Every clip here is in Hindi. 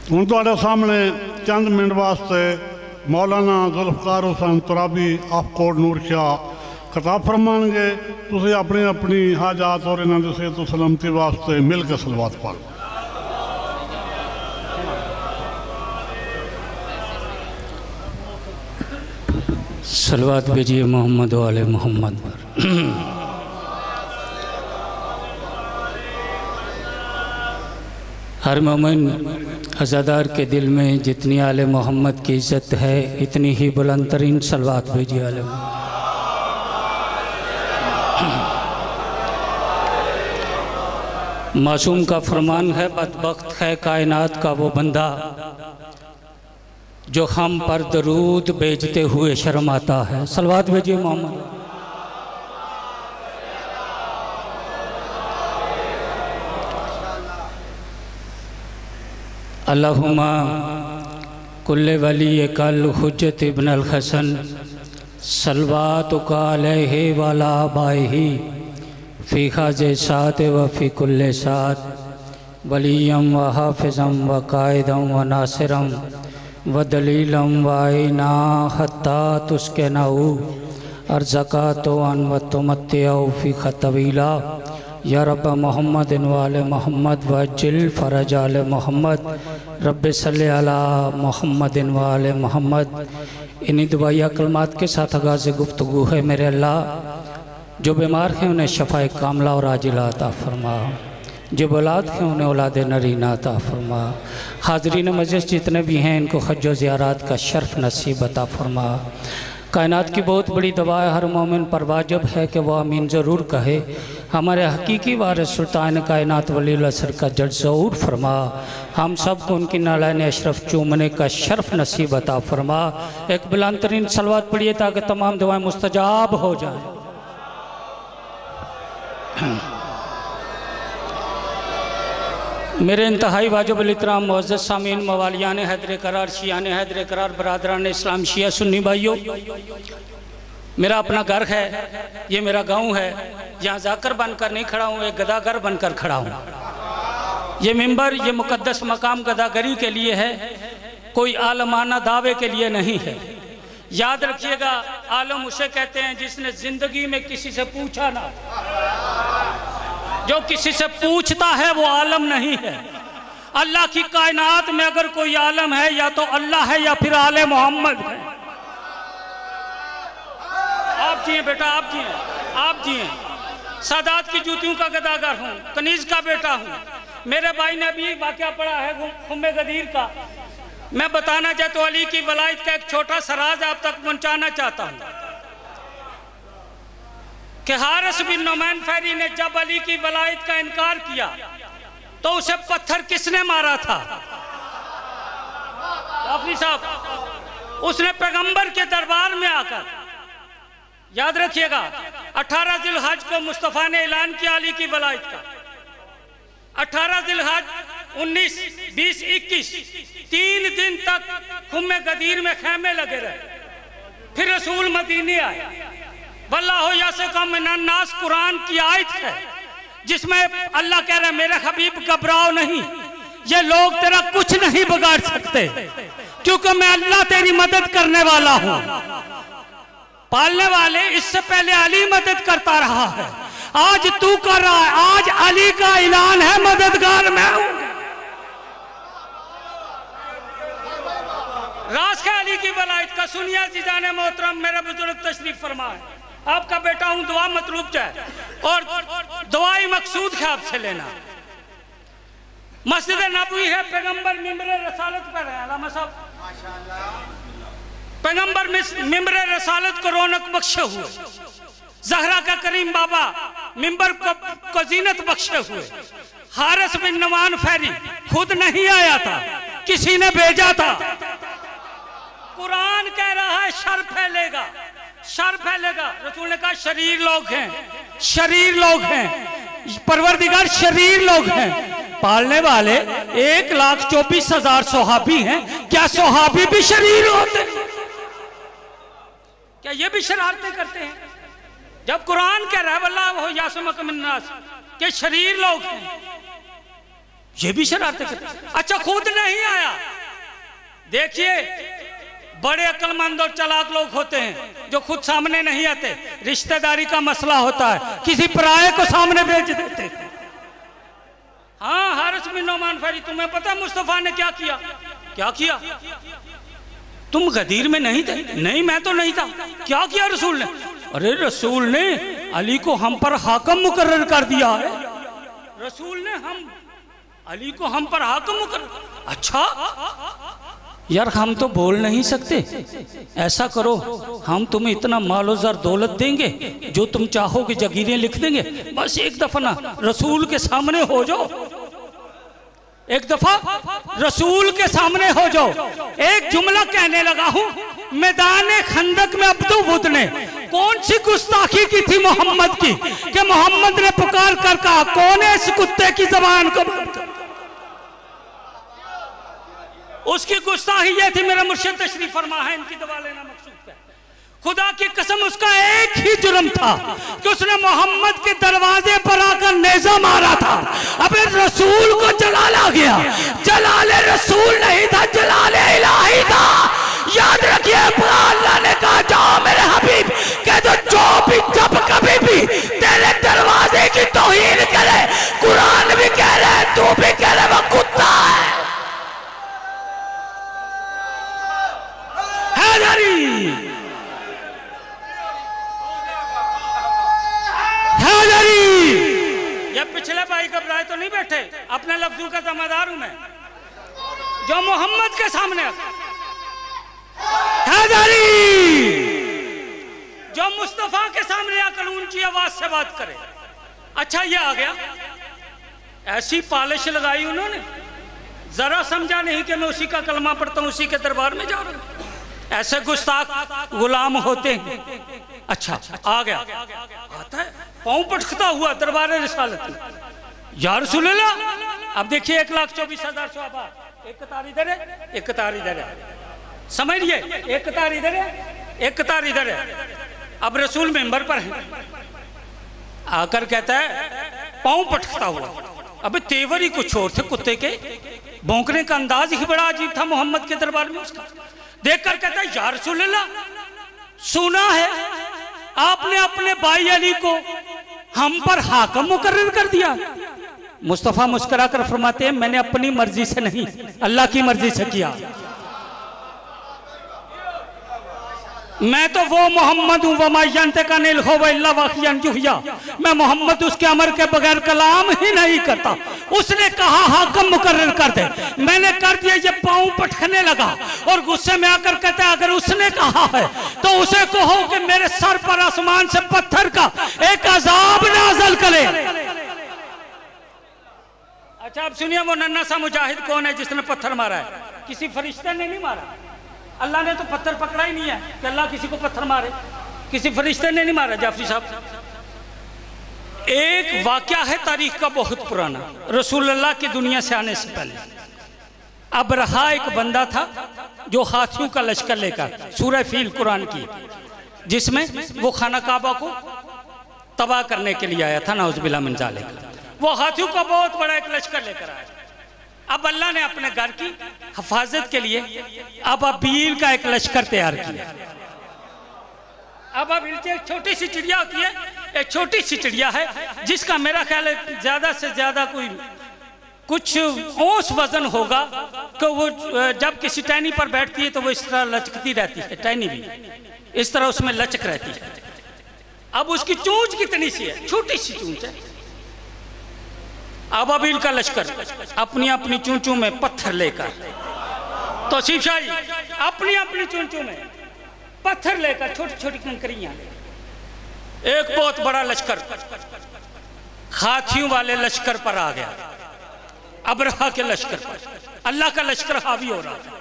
हुण तुहाडे सामने चंद मिनट वास्ते मौलाना जुल्फकार हुसैन तुराबी ऑफकोट नूर शाह खिताब फरमाएंगे। तुसीं अपनी अपनी हाजात और इन्हां दी सेहत सलामती वास्ते मिल के सलवात पढ़ो। सलवात भेजिए मोहम्मद वाले मोहम्मद पर। हर मोमिन अज़ादार के दिल में जितनी आले मोहम्मद की इज़्ज़त है इतनी ही बुलंद तरीन सलवात भेजिए आले। मासूम का फरमान है, बदबख्त है कायनात का वो बंदा जो हम पर दरूद भेजते हुए शर्माता है। सलवात भेजिए मोहम्मद। अल्लाहुम्मा कुल्ले वली कल हुज्जत इब्न अल हसन सलवातुका अलैहि वाला बाही फ़ी खाज़े सात व फ़ी कुल्ले सात वलियम व हाफ़िज़म व कायदम व नासिरम व दलीलम व आइना हत्ता तुस्के नाऊ अर्ज़क़ातो अन व तुमत्तिउ फ़ी ख़तवीला या रब मोहम्मद वाले मोहम्मद व जिल फ़रज आले मोहम्मद रब सल्ले अला मोहम्मद वाले मोहम्मद। इन्हीं दुआया कलमात के साथ आगाज़ गुफ्तगू है। मेरे अल्लाह जो बीमार हैं उन्हें शफ़ाए कामला और आजिला अता फरमा, जो औलाद हैं उन्हें औलाद नरीना अता फरमा। हाज़रीन मजलिस जितने भी हैं इनको हज व ज़ियारत का शर्फ नसीब अता फरमा। कायनात की बहुत बड़ी दवा है, हर मोमिन पर वाजिब है कि वह आमीन ज़रूर कहे। हमारे हकीकी वारिस सुल्तान कायनात वलीउल असर का जज ज़रूर फरमा। हम सब को उनकी नालान अशरफ चूमने का शर्फ नसीब अता फरमा। एक बुलंद तरीन सलवात पढ़िए ताकि तमाम दुआएं मुस्तजाब हो जाएं। मेरे इंतहाई वाजिब इकराम मुअज़्ज़ज़ सामीन मवालियान हैदर करार शियान हैदर करार बरादरान इस्लाम शिया सुन्नी भाइयों, मेरा अपना घर है, ये मेरा गांव है। यहाँ जाकर बनकर नहीं खड़ा हूँ, एक गदागर बनकर खड़ा हूँ। ये मिंबर ये मुकद्दस मकाम गदागरी के लिए है, कोई आलमाना दावे के लिए नहीं है। याद रखिएगा, आलम उसे कहते हैं जिसने जिंदगी में किसी से पूछा ना। जो किसी से पूछता है वो आलम नहीं है। अल्लाह की कायनात में अगर कोई आलम है या तो अल्लाह है या फिर आले मोहम्मद है। आप जिए बेटा, आप जिए, आप जिए। सादात की जूतियों का गदागर हूँ, कनीज का बेटा हूँ। मेरे भाई ने अभी वाक़या पढ़ा है खुम्मे गदीर का। मैं बताना चाहता हूँ, अली की वलायत का एक छोटा सा राज आप तक पहुँचाना चाहता हूँ कि हारिस बिन नुमान फहरी ने जब अली की वलायत का इनकार किया तो उसे पत्थर किसने मारा था? काफी साहब, उसने पैगंबर के दरबार में आकर, याद रखिएगा, 18 ज़िलहज को मुस्तफ़ा ने ऐलान किया अली की वलायत का। 18 ज़िलहज 19, 20, 21 3 दिन तक खुम्मे गदीर में खेमे लगे रहे। फिर रसूल मदीने आए। वल्लाहु यासिकुम मिनन्नास कुरान की आयत है जिसमें अल्लाह कह रहा है मेरे हबीब घबराओ नहीं, ये लोग तेरा कुछ नहीं बिगाड़ सकते क्योंकि मैं अल्लाह तेरी मदद करने वाला हूँ। पालने वाले इससे पहले अली मदद करता रहा है, आज तू कर रहा है। आज अली का ऐलान है मददगार मैं हूँ। राज का अली की वलायत का सुनिया जीजाने मोहतरम, मेरा बुजुर्ग तशरीफ फरमा है। आपका बेटा हूं, दुआ मतलूब चाहे और दुआई मकसूद है आपसे लेना। मस्जिद नबवी है, पैगंबर मिंबर रसालत पर है। अलामा साहब, पैगंबर मिंबर रसालत को रौनक बख्शे हुए, जहरा का करीम बाबा मिंबर को जीनत बख्शे हुए। हारिस बिन नुमान फहरी खुद नहीं आया था, किसी ने भेजा था। कुरान कह रहा है शर फैलेगा, शर फैलेगा। रसूल ने कहा शरीर लोग हैं, शरीर लोग हैं, परवरदिगार शरीर लोग हैं। पालने वाले 1,24,000 सोहाबी हैं, क्या सोहाबी भी शरीर होते? क्या ये भी शरारतें करते हैं? जब कुरान कह रहा है वल्लाहु यासिमुका मिन्नास के शरीर लोग हैं, ये भी शरारतें करते हैं। अच्छा खुद नहीं आया, देखिए, बड़े अक्लमंद और चालाक लोग होते हैं जो खुद सामने नहीं आते, रिश्तेदारी का मसला होता है, किसी पराये को सामने भेज देते। हाँ, हारिस बिन नौमान फहरी, तुम्हें पता मुस्तफा ने क्या किया? क्या किया? तुम गदीर में नहीं थे? नहीं, मैं तो नहीं था। क्या किया रसूल ने? अरे रसूल ने अली को हम पर हाकम मुकर्रर कर दिया है। रसूल ने अली को हम पर हाकम मुकर्रर। अच्छा यार, हम तो बोल नहीं सकते। ऐसा करो, हम तुम्हें इतना मालो ज़र दौलत देंगे, जो तुम चाहोगे जगीरें लिख देंगे। बस एक दफा ना रसूल के सामने हो जाओ, एक दफा रसूल के सामने हो जाओ। एक जुमला कहने लगा हूं, मैदान खंदक में अब्दू बुद ने कौन सी गुस्ताखी की थी मोहम्मद की, कि मोहम्मद ने पुकार कर कहा, कौन है इस कुत्ते की जबान को? उसकी गुस्ताखी ये थी, मेरा मुर्शिद तशरीफ फरमा है, इनकी दवा लेना मकसूद है। खुदा की कसम, उसका एक ही जुर्म था कि उसने मोहम्मद के दरवाजे पर आकर नेजा मारा था। अबे रसूल को जलाल आ गया। जलाल रसूल नहीं था, जलाल इलाही था। याद रखिए, अल्लाह ने कहा, जाओ मेरे हबीब, कह दो जो भी जब कभी भी तेरे दरवाजे की तौहीन करे, कुरान भी कह रहा है, तू भी कह रहा है, वो कुत्ता है। ये पिछले भाई घबराए तो नहीं बैठे, अपने लफ्जों का जिम्मेदार हूं मैं। जो मोहम्मद के सामने जो मुस्तफा के सामने आकर ऊंची आवाज से बात करे। अच्छा, ये आ गया, ऐसी पॉलिश लगाई उन्होंने, जरा समझा नहीं कि मैं उसी का कलमा पढ़ता हूं, उसी के दरबार में जा रहा हूं। ऐसे गुस्ताख गुलाम होते हैं। अच्छा, आ गया, आता है पांव पटकता हुआ दरबार रिसालत में, या रसूल अल्लाह। अब देखिए, 1,24,000 सहाबा, एक कतार इधर है, एक कतार इधर है, समझ लिए, एक कतार इधर है, एक कतार इधर है। अब रसूल मेंबर पर है, आकर कहता है पांव पटकता हुआ। अब तेवर ही कुछ और थे कुत्ते के, भौंकने का अंदाज ही बड़ा अजीब था मोहम्मद के दरबार में उसका। देखकर कहता है, या रसूल अल्लाह, सुना है आपने अपने भाई अली को हम पर हाकम मुकर्रर कर दिया। मुस्तफा मुस्कुरा कर फरमाते हैं, मैंने अपनी मर्जी से नहीं, अल्लाह की मर्जी से किया। मैं तो वो मोहम्मद हूँ, मैं मोहम्मद उसके अमर के बगैर कलाम ही नहीं करता। उसने कहा हाकम मुकर्रर कर दे, मैंने कर दिया। ये पांव पटकने लगा और गुस्से में आकर कहता है, अगर उसने कहा है तो उसे कहो कि मेरे सर पर आसमान से पत्थर का एक अजाब नाज़िल करे। अच्छा, अब सुनिए, वो नन्हा सा मुजाहिद कौन है जिसने पत्थर मारा है? किसी फरिश्ते ने नहीं मारा, अल्लाह ने तो पत्थर पकड़ा ही नहीं है कि अल्लाह किसी को पत्थर मारे, किसी फरिश्ते ने नहीं मारा। जाफरी साहब, एक वाकया है तारीख का बहुत पुराना, रसूल अल्लाह की दुनिया से आने से पहले। अबरहा एक बंदा था जो हाथियों का लश्कर लेकर, सूरह फील कुरान की, जिसमें वो खाना काबा को तबाह करने के लिए आया था, नाउज़ुबिल्लाह मिन ज़ालिक। वो हाथियों का बहुत बड़ा एक लश्कर लेकर आया। अब अल्लाह ने अपने घर की हिफाजत के लिए अबाबील का एक लश्कर तैयार किया। अबाबील एक छोटी सी चिड़िया होती है, एक छोटी सी चिड़िया है जिसका मेरा ख्याल है ज्यादा से ज्यादा कोई कुछ औंस वजन होगा, तो वो जब किसी टहनी पर बैठती है तो वो इस तरह लचकती रहती है, टहनी भी इस तरह उसमें लचक रहती है। अब उसकी चोंच कितनी सी है, छोटी सी चोंच है। अबाबील का लश्कर अपनी अपनी चूंचू में पत्थर लेकर, तो शिवशाही अपनी अपनी चूंचू में पत्थर लेकर, छोटी छोटी कंकरियां, एक बहुत बड़ा लश्कर हाथियों वाले लश्कर पर आ गया। अबरहा के लश्कर पर अल्लाह का लश्कर हावी हो रहा था।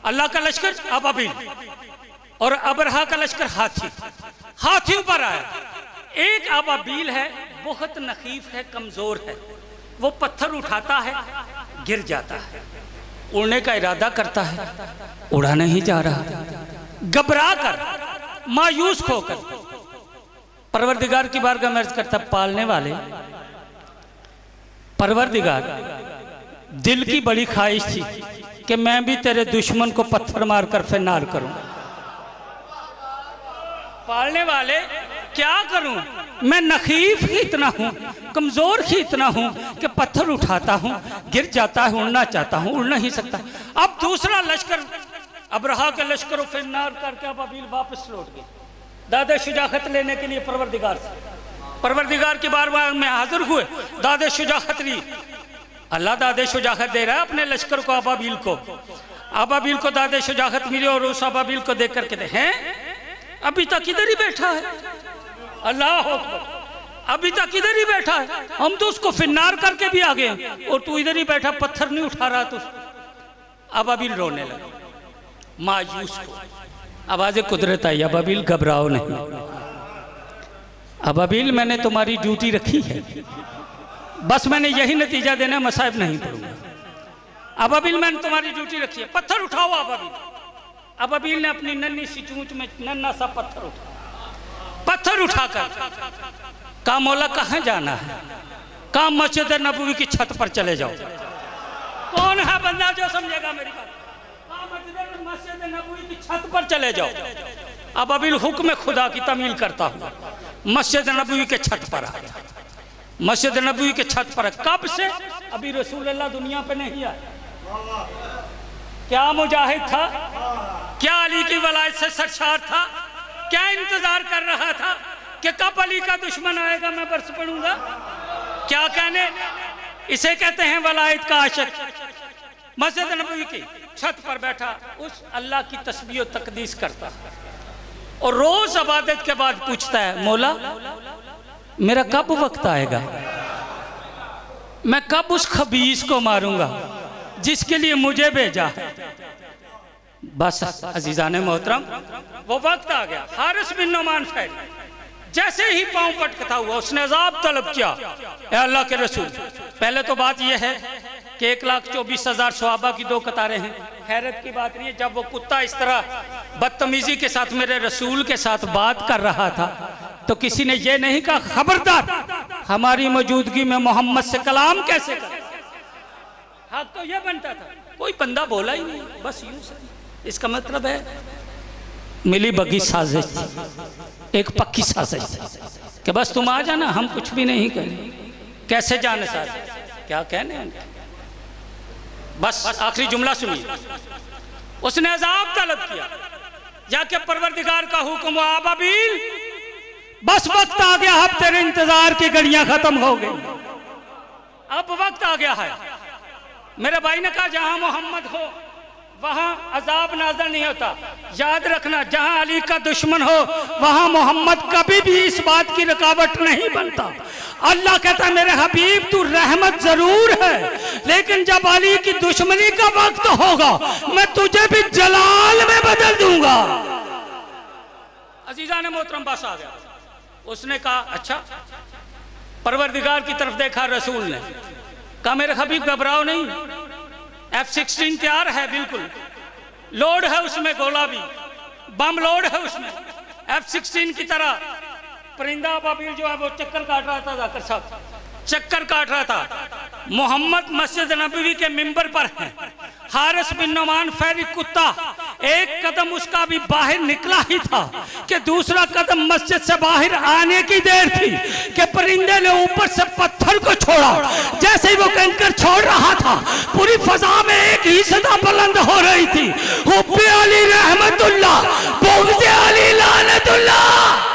अल्लाह का लश्कर अबाबील और अबरहा का लश्कर हाथियों पर आया। एक अबाबील है, बहुत नखीफ है, कमजोर है, वो पत्थर उठाता है, गिर जाता है, उड़ने का इरादा करता है, उड़ा नहीं जा रहा। घबरा कर, मायूस होकर परवरदिगार की बारगाह में अर्ज करता, पालने वाले परवरदिगार, दिल की बड़ी ख्वाहिश थी कि मैं भी तेरे दुश्मन को पत्थर मारकर फिनार करूं। पालने वाले क्या करूं, मैं नखीफ ही इतना हूं, कमजोर ही इतना हूं कि पत्थर उठाता हूं, गिर जाता है, उड़ना चाहता हूं, उड़ नहीं सकता। अब दूसरा लश्कर अब्रहा के लश्कर फिनार करके अब अबील वापस लौट गए दादे शुजाखत लेने के लिए परवरदिगार से। परवरदिगार की बारगाह में हाजिर हुए, दादे शुजाखत ली। अल्लाह दादे शुजाखत दे रहा है अपने लश्कर को अबाबील को। अबाबील को दादे शुजाखत मिली और उस अबाबील को देख करके हैं अभी तक इधर ही बैठा है, अल्लाह अकबर, अभी तक इधर ही बैठा है, हम तो उसको फिन्नार करके भी आ गए और तू इधर ही बैठा, पत्थर नहीं उठा रहा तू। अबाबील रोने लगा मायूस को। आवाज़ कुदरत आई, अबाबील घबराओ नहीं, अबाबील मैंने तुम्हारी ड्यूटी रखी है, बस मैंने यही नतीजा देना, मसाइब नहीं पढ़ूंगा। अबाबील मैंने तुम्हारी ड्यूटी रखी है, पत्थर उठाओ। अबाबील ने अपनी नन्ही सी चूंच में नन्हा सा पत्थर उठाकर कहा मौला कहाँ जाना है? कहा मस्जिद नबवी की छत पर चले जाओ। कौन है बंदा जो समझेगा मेरी बात? मस्जिद नबवी की छत पर चले जाओ। अबाबील हुक्म खुदा की तमील करता हुआ मस्जिद नबवी के छत पर आ गया। मस्जिद नबवी के छत पर कब से? अभी रसूलुल्लाह दुनिया पे नहीं आया। क्या मुजाहिद था, क्या अली की वलायत से सरशार था, क्या इंतजार कर रहा था कि कब अली का दुश्मन आएगा मैं बरस पड़ूंगा। क्या कहने, इसे कहते हैं वलायत का आशिक। मस्जिद नबवी की छत पर बैठा उस अल्लाह की तस्बीह और तकदीस करता और रोज इबादत के बाद पूछता है मौला मेरा कब वक्त आएगा, मैं कब उस खबीस को मारूंगा जिसके लिए मुझे भेजा है। बस अजीजाने मोहतरम वो वक्त आ गया। हारिस बिन नोमान फैल जैसे ही पांव पटकता हुआ उसने अजाब तलब किया, ए अल्लाह के रसूल। पहले तो बात यह है कि 1,24,000 सहाबा की 2 कतारें हैं, हैरत की बात नहीं है। जब वो कुत्ता इस तरह बदतमीजी के साथ मेरे रसूल के साथ बात कर रहा था तो किसी ने ये नहीं कहा खबरदार हमारी मौजूदगी में मोहम्मद से कलाम कैसे कर। हक तो यह बनता था, कोई बंदा बोला ही नहीं, बस यूं सही। इसका मतलब है मिली बगी साजिश थी, एक पक्की साजिश थी कि बस तुम आ जाना, हम कुछ भी नहीं करें। कैसे जाने साजिश, क्या कहने उनके। बस आखिरी जुमला सुनिए, उसने अजाब तलब किया जाके परवरदिगार का हुक्म हुआ अबाबील बस वक्त आ गया, अब तेरे इंतजार की घड़ियां खत्म हो गई, अब वक्त आ गया है। मेरे भाई ने कहा जहां मोहम्मद हो वहां अजाब नाज़िल नहीं होता। याद रखना जहां अली का दुश्मन हो वहां मोहम्मद कभी भी इस बात की रुकावट नहीं बनता। अल्लाह कहता है मेरे हबीब तू रहमत जरूर है, लेकिन जब अली की दुश्मनी का वक्त होगा मैं तुझे भी जलाल में बदल दूंगा। अजीजा ने मोहतरम बस आ गया। उसने कहा अच्छा, परवरदिगार की तरफ देखा रसूल ने, कहा मेरे हबीब घबराओ नहीं, F-16 तैयार है, बिल्कुल लोड है उसमें, गोला भी बम लोड है उसमें। F-16 की तरह परिंदा अबाबील जो है वो चक्कर काट रहा था, जाकर साहब चक्कर काट रहा था। मोहम्मद मस्जिद नबवी के मिंबर पर है, हारिस बिन नोमान फैरी कुत्ता एक कदम उसका भी बाहर निकला ही था कि दूसरा कदम मस्जिद से बाहर आने की देर थी कि परिंदे ने ऊपर से पत्थर को छोड़ा। जैसे ही वो कंकर छोड़ रहा था पूरी फजा में एक ही सदा बुलंद हो रही थी, हुब्बे अली रहमतुल्लाह, बुग़्ज़े अली लानतुल्लाह।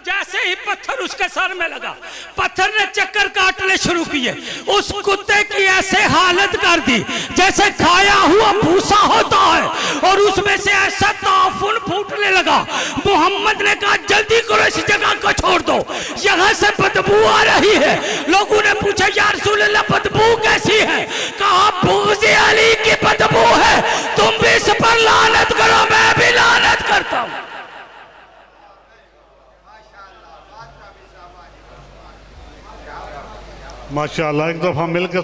जैसे ही पत्थर उसके सर में लगा, पत्थर ने चक्कर काटने शुरू किए। उस कुत्ते की ऐसे हालत कर दी जैसे खाया हुआ भूसा होता है, और उसमें से ऐसा ताफुन फूटने लगा। मोहम्मद ने कहा जल्दी करो, इस जगह को छोड़ दो, यहाँ से बदबू आ रही है। लोगों ने पूछा या रसूलल्लाह बदबू कैसी है? कहा बुग़्ज़े अली की बदबू है, तुम भी इस पर लानत करो, मैं भी लानत करता हूँ। माशाअल्लाह, एक दफा मिलकर